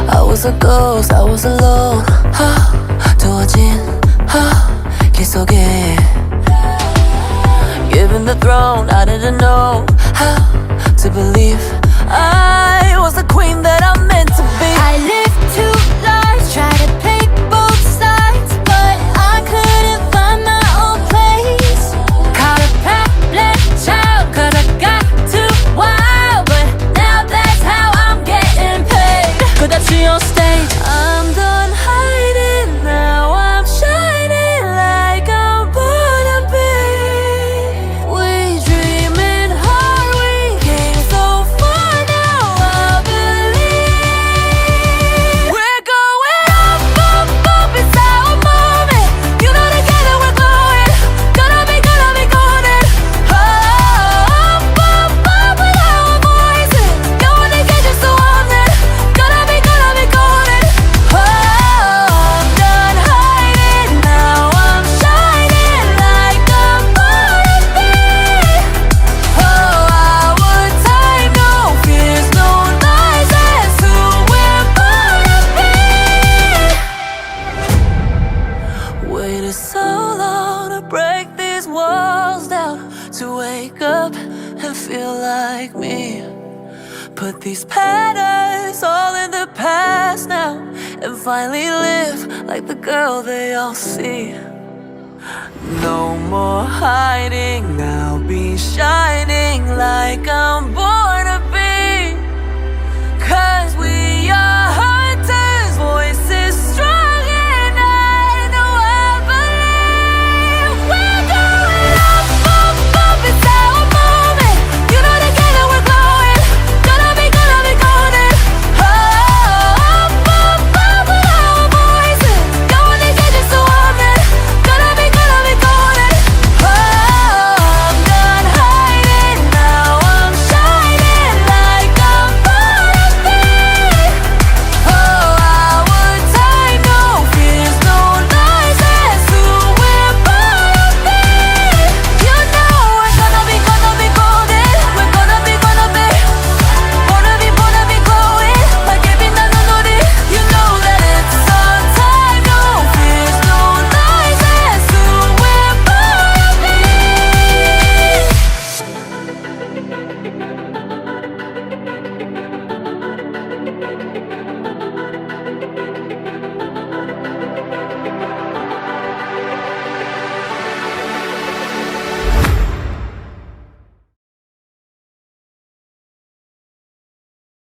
I was a ghost, I was alone. 두어진 길 속에 Given the throne, I didn't know how to believe I was the queen that I'm meant to be. I lived two lives, tried to play both sides, but I couldn't find my own place. Caught a problem child, cause I got too wild, but now that's how I'm getting paid. 끝없이 on stage. I'm done hiding, now I'm shining like I'm born to be. We dreaming hard, we came so far, now I believe. We're going up, up, up, it's our moment. You know together we're glowing, gonna be golden. Up, up, up with our voices, going to get you so on it. Gonna be golden. Oh, I'm done hiding, now I'm shining like I'm born to be. Oh, our time, no fears, no lies, that's who we're born to be. Waited so long to break these walls down, to wake up and feel like me. Put these patterns all in the past now, and finally live like the girl they all see. No more hiding, I'll be shining like I'm born